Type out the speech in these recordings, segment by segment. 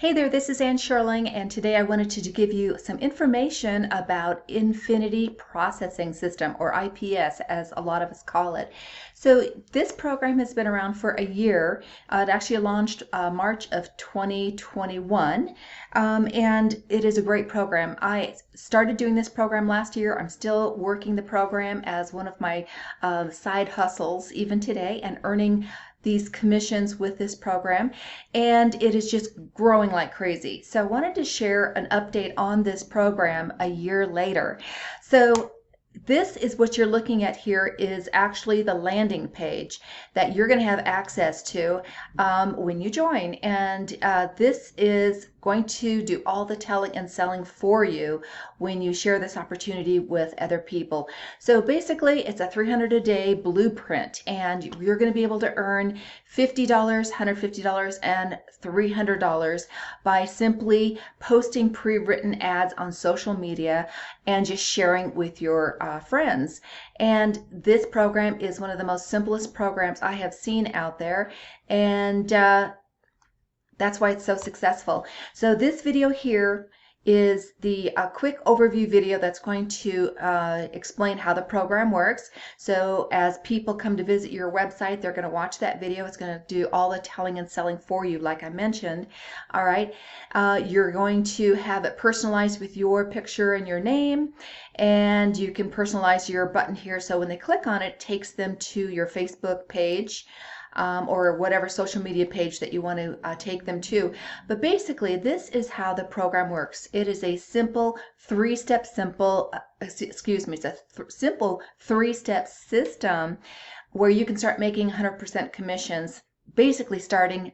Hey there, this is Schierling, and today I wanted to give you some information about Infinity Processing System, or IPS as a lot of us call it. So this program has been around for a year. It actually launched March of 2021, and it is a great program. I started doing this program last year. I'm still working the program as one of my side hustles even today and earning these commissions with this program, and it is just growing like crazy. So I wanted to share an update on this program a year later. So this is what you're looking at here is actually the landing page that you're going to have access to when you join, and this is going to do all the telling and selling for you when you share this opportunity with other people. So basically it's a 300 a day blueprint, and you're going to be able to earn $50, $150, and $300 by simply posting pre-written ads on social media and just sharing with your friends. And this program is one of the most simplest programs I have seen out there, and that's why it's so successful. So this video here is the quick overview video that's going to explain how the program works. So as people come to visit your website, they're going to watch that video. It's going to do all the telling and selling for you, like I mentioned. All right, you're going to have it personalized with your picture and your name, and you can personalize your button here, so when they click on it, it takes them to your Facebook page, or whatever social media page that you want to take them to. But basically, this is how the program works. It is a simple three-step simple three-step system where you can start making 100% commissions, basically starting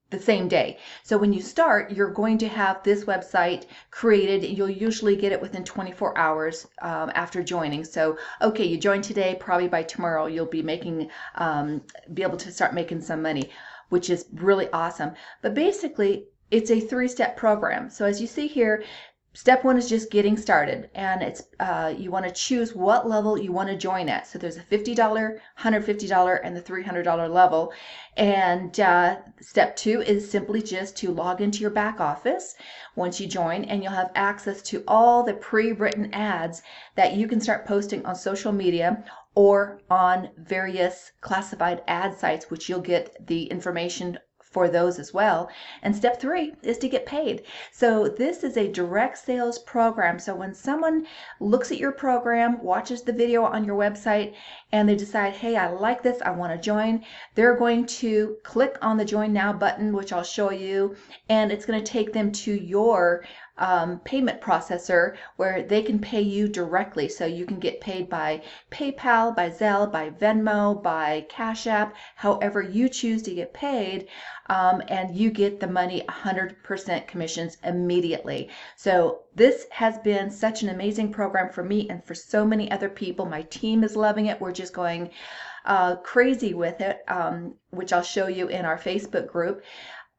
the same day. So when you start, you're going to have this website created. You'll usually get it within 24 hours after joining. So okay, you joined today, probably by tomorrow you'll be making be able to start making some money, which is really awesome. But basically it's a three-step program. So as you see here, step one is just getting started, and it's you want to choose what level you want to join at. So there's a $50, $150, and the $300 level. And step two is simply just to log into your back office once you join, and you'll have access to all the pre-written ads that you can start posting on social media or on various classified ad sites, which you'll get the information for those as well. And step three is to get paid. So this is a direct sales program. So when someone looks at your program, watches the video on your website, and they decide, hey, I like this, I want to join, they're going to click on the Join Now button, which I'll show you, and it's going to take them to your payment processor where they can pay you directly. So you can get paid by PayPal, by Zelle, by Venmo, by Cash App, however you choose to get paid, and you get the money 100% commissions immediately. So this has been such an amazing program for me and for so many other people. My team is loving it. We're just going crazy with it, which I'll show you in our Facebook group.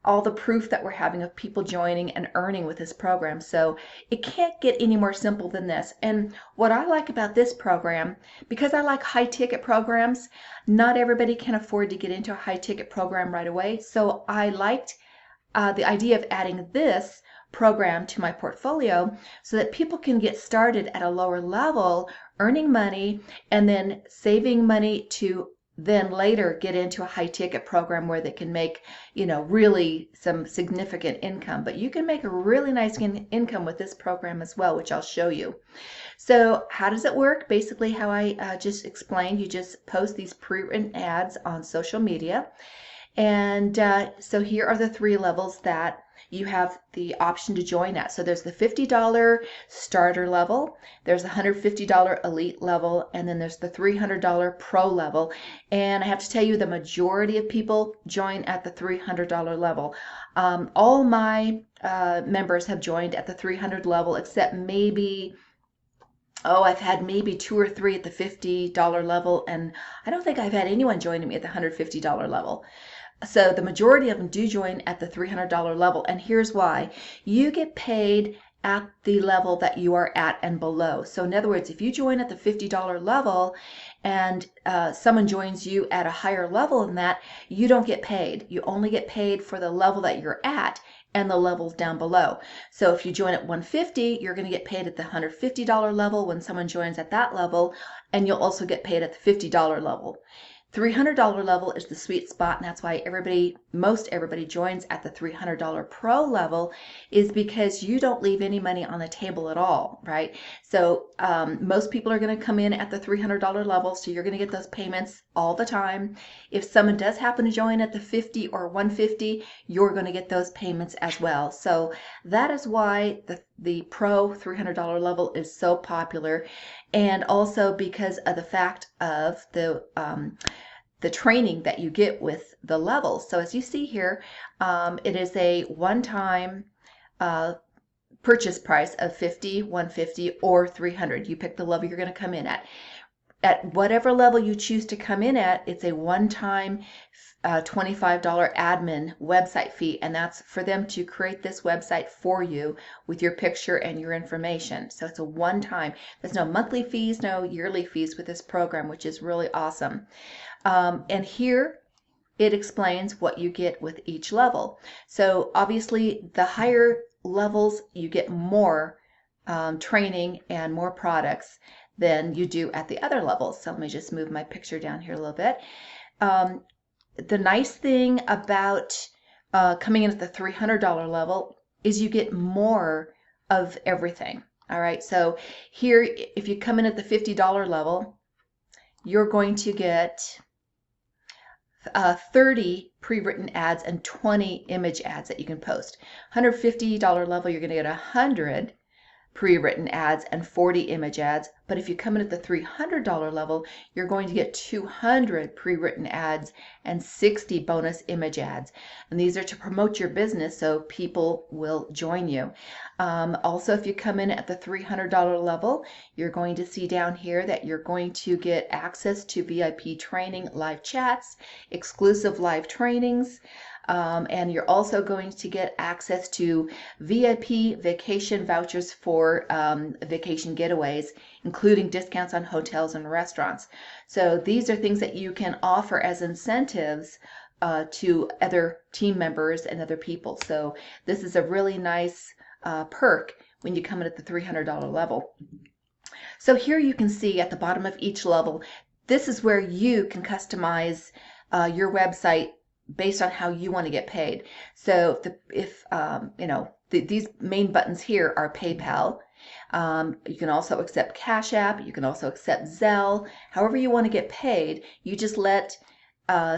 All the proof that we're having of people joining and earning with this program. So it can't get any more simple than this. And what I like about this program, because I like high ticket programs, not everybody can afford to get into a high ticket program right away. So I liked the idea of adding this program to my portfolio so that people can get started at a lower level, earning money, and then saving money to then later get into a high ticket program where they can make, really some significant income. But you can make a really nice income with this program as well, which I'll show you. So how does it work? Basically how I just explained, you just post these pre-written ads on social media. And so here are the three levels that you have the option to join at. So there's the $50 starter level, there's the $150 elite level, and then there's the $300 pro level. And I have to tell you, the majority of people join at the $300 level. All my members have joined at the $300 level, except maybe, I've had maybe 2 or 3 at the $50 level, and I don't think I've had anyone joining me at the $150 level. So the majority of them do join at the $300 level, and here's why. You get paid at the level that you are at and below. So in other words, if you join at the $50 level and someone joins you at a higher level than that, you don't get paid. You only get paid for the level that you're at and the levels down below. So if you join at 150, you're going to get paid at the $150 level when someone joins at that level, and you'll also get paid at the $50 level. $300 level is the sweet spot, and that's why most everybody joins at the $300 pro level, is because you don't leave any money on the table at all, right? So most people are going to come in at the $300 level, so you're going to get those payments all the time. If someone does happen to join at the 50 or 150, you're going to get those payments as well. So that is why the pro $300 level is so popular, and also because of the fact of the training that you get with the levels. So as you see here, it is a one-time purchase price of 50, 150, or 300. You pick the level you're going to come in at. At whatever level you choose to come in at, it's a one-time $25 admin website fee, and that's for them to create this website for you with your picture and your information. So it's a one-time. There's no monthly fees, no yearly fees with this program, which is really awesome. And here it explains what you get with each level. So obviously the higher levels, you get more training and more products than you do at the other levels. So let me just move my picture down here a little bit. The nice thing about coming in at the $300 level is you get more of everything. All right, so here, if you come in at the $50 level, you're going to get 30 pre-written ads and 20 image ads that you can post. $150 level, you're going to get 100 pre-written ads and 40 image ads. But if you come in at the $300 level, you're going to get 200 pre-written ads and 60 bonus image ads. And these are to promote your business so people will join you. Also, if you come in at the $300 level, you're going to see down here that you're going to get access to VIP training, live chats, exclusive live trainings, and you're also going to get access to VIP vacation vouchers for vacation getaways, including discounts on hotels and restaurants. So these are things that you can offer as incentives to other team members and other people. So this is a really nice perk when you come in at the $300 level. So here you can see at the bottom of each level, this is where you can customize your website based on how you want to get paid. So these main buttons here are PayPal. You can also accept Cash App. You can also accept Zelle. However you want to get paid, you just let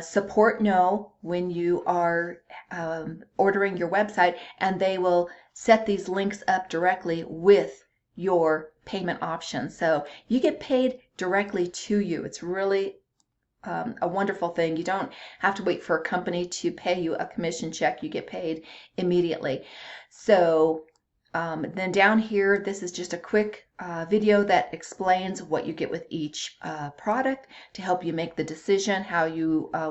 support know when you are ordering your website, and they will set these links up directly with your payment option. So you get paid directly to you. It's really a wonderful thing. You don't have to wait for a company to pay you a commission check. You get paid immediately. So then down here, this is just a quick video that explains what you get with each product to help you make the decision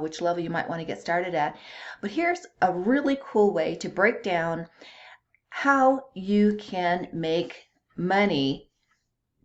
which level you might want to get started at. But here's a really cool way to break down how you can make money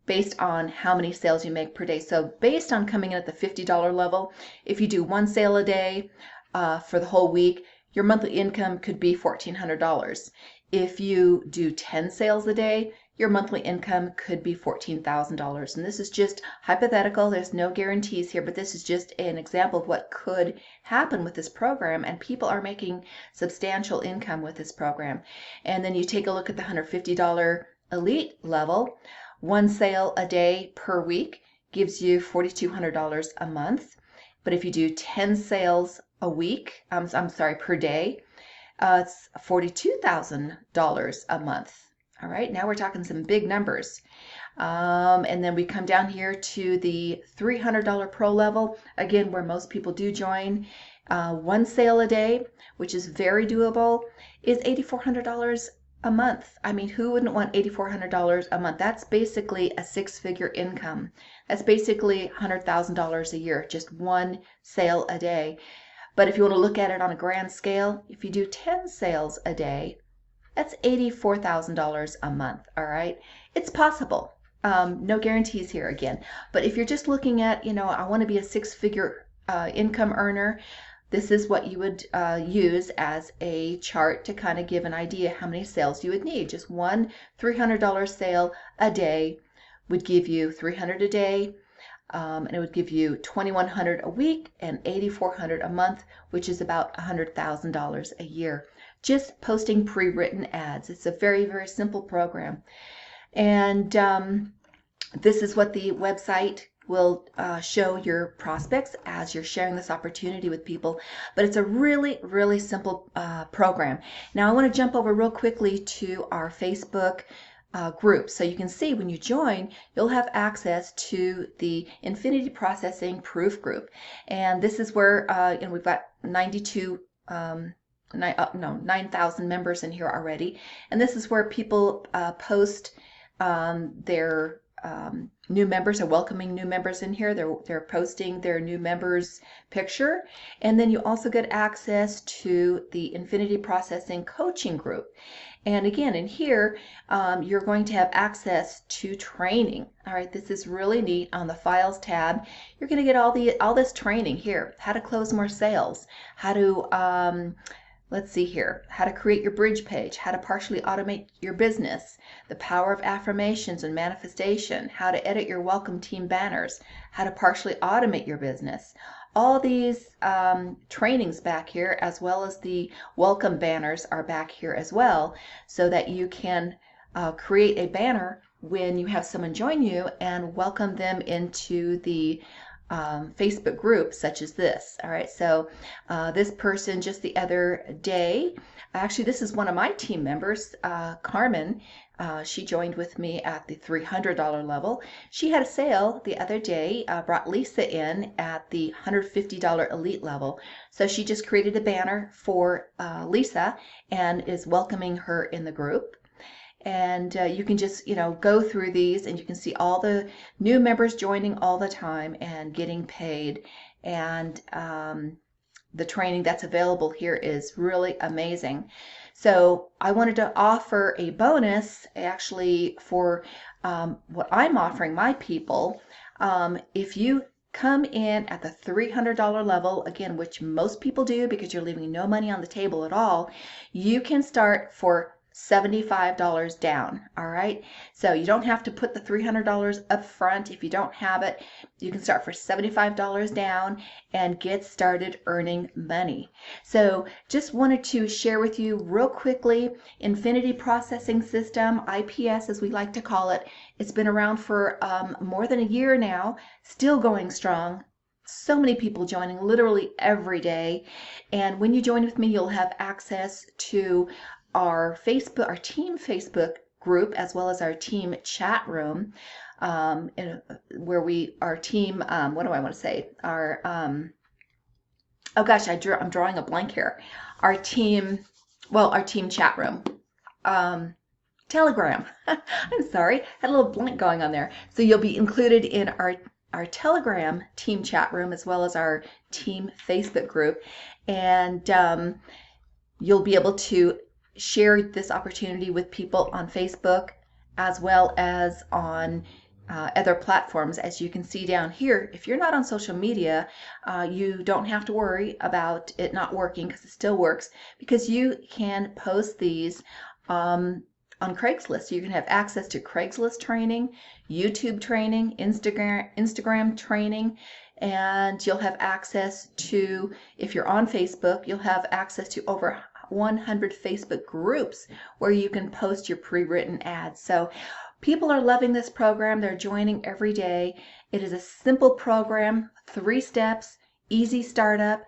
based on how many sales you make per day. So based on coming in at the $50 level, if you do one sale a day for the whole week, your monthly income could be $1,400. If you do 10 sales a day, your monthly income could be $14,000. And this is just hypothetical. There's no guarantees here, but this is just an example of what could happen with this program. And people are making substantial income with this program. And then you take a look at the $150 elite level. One sale a day per week gives you $4,200 a month. But if you do 10 sales a week, per day, it's $42,000 a month. All right, now we're talking some big numbers. And then we come down here to the $300 pro level, again, where most people do join. One sale a day, which is very doable, is $8,400 a month. I mean, who wouldn't want $8,400 a month? That's basically a six-figure income. That's basically $100,000 a year, just one sale a day. But if you want to look at it on a grand scale, if you do 10 sales a day, That's $84,000 a month, all right? It's possible. No guarantees here again. But if you're just looking at, I want to be a six-figure income earner, this is what you would use as a chart to kind of give an idea how many sales you would need. Just one $300 sale a day would give you $300 a day, and it would give you $2,100 a week and $8,400 a month, which is about $100,000 a year. Just posting pre-written ads. It's a very, very simple program. And this is what the website will show your prospects as you're sharing this opportunity with people. But it's a really, really simple program. Now I want to jump over real quickly to our Facebook group. So you can see when you join, you'll have access to the Infinity Processing Proof group. And this is where, we've got 9,000 members in here already. And this is where people post their new members are welcoming new members in here. They're posting their new members picture. And then you also get access to the Infinity Processing Coaching group. And again, in here, you're going to have access to training. All right, this is really neat. On the Files tab, you're going to get all this training here. How to close more sales, how to let's see here, how to create your bridge page, how to partially automate your business, the power of affirmations and manifestation, how to edit your welcome team banners, how to partially automate your business. All these trainings back here, as well as the welcome banners, are back here as well, so that you can create a banner when you have someone join you and welcome them into the Facebook group such as this. All right, so this person just the other day, actually this is one of my team members, Carmen. She joined with me at the $300 level. She had a sale the other day, brought Lisa in at the $150 elite level. So she just created a banner for Lisa and is welcoming her in the group. And you can just go through these and you can see all the new members joining all the time and getting paid. And the training that's available here is really amazing. So I wanted to offer a bonus actually for what I'm offering my people. If you come in at the $300 level, again, which most people do because you're leaving no money on the table at all, you can start for $75 down. All right, so you don't have to put the $300 up front. If you don't have it, you can start for $75 down and get started earning money. So just wanted to share with you real quickly, Infinity Processing System, IPS as we like to call it. It's been around for more than a year now, still going strong. So many people joining literally every day. And when you join with me, you'll have access to our team Facebook group, as well as our team chat room, where our team, what do I want to say? Our, oh gosh, I'm drawing a blank here. Our team chat room. Telegram. I'm sorry, had a little blank going on there. So you'll be included in our Telegram team chat room, as well as our team Facebook group. And you'll be able to share this opportunity with people on Facebook as well as on other platforms. As you can see down here, if you're not on social media, you don't have to worry about it not working, because it still works, because you can post these on Craigslist. So you can have access to Craigslist training, YouTube training, Instagram training, and you'll have access to, if you're on Facebook, you'll have access to over 100 Facebook groups where you can post your pre-written ads. So people are loving this program. They're joining every day. It is a simple program, 3 steps, easy startup.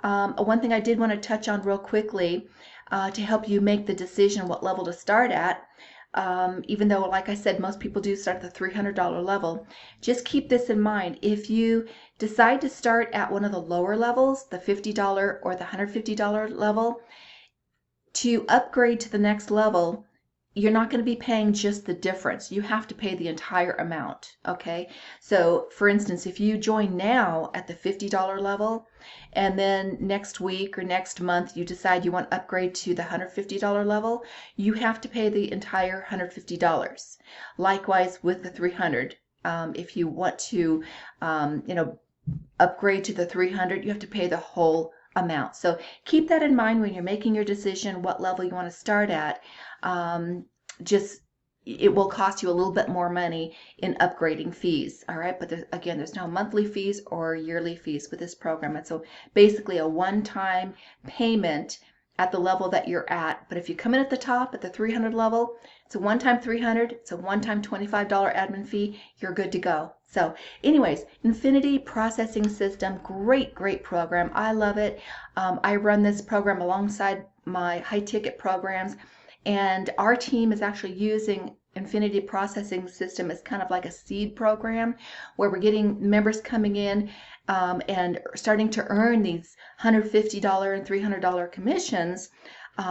One thing I did want to touch on real quickly to help you make the decision what level to start at, even though, like I said, most people do start at the $300 level, just keep this in mind. If you decide to start at one of the lower levels, the $50 or the $150 level, to upgrade to the next level, you're not going to be paying just the difference. You have to pay the entire amount, okay? So for instance, if you join now at the $50 level, and then next week or next month you decide you want to upgrade to the $150 level, you have to pay the entire $150. Likewise with the 300. If you want to, upgrade to the 300, you have to pay the whole amount. So keep that in mind when you're making your decision what level you want to start at. Just it will cost you a little bit more money in upgrading fees, all right? But there's no monthly fees or yearly fees with this program. And so basically a one-time payment at the level that you're at. But if you come in at the top at the 300 level, it's a one-time 300, it's a one-time $25 admin fee, you're good to go. So anyways, Infinity Processing System, great program. I love it. I run this program alongside my high ticket programs, and our team is actually using Infinity Processing System as kind of like a seed program where we're getting members coming in and starting to earn these $150 and $300 commissions,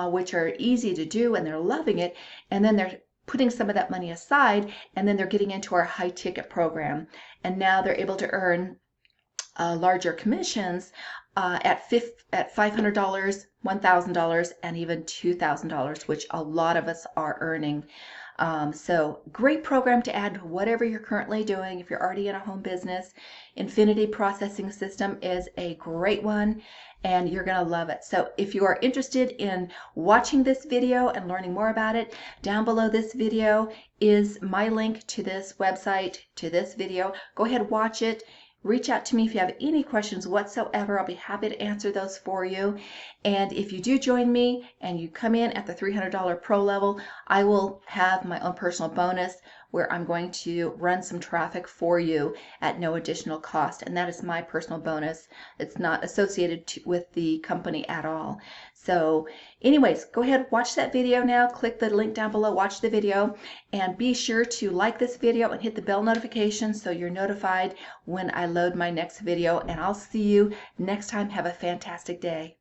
which are easy to do, and they're loving it. And then they're putting some of that money aside, and then they're getting into our high ticket program. And now they're able to earn larger commissions at $500, $1,000, and even $2,000, which a lot of us are earning. So great program to add to whatever you're currently doing. If you're already in a home business, Infinity Processing System is a great one, and you're going to love it. So if you are interested in watching this video and learning more about it, down below this video is my link to this website, to this video. Go ahead, watch it. Reach out to me if you have any questions whatsoever. I'll be happy to answer those for you. And if you do join me and you come in at the $300 pro level, I will have my own personal bonus where I'm going to run some traffic for you at no additional cost. And that is my personal bonus. It's not associated with the company at all. So anyways, go ahead, watch that video now. Click the link down below, watch the video, and be sure to like this video and hit the bell notification so you're notified when I load my next video. And I'll see you next time. Have a fantastic day.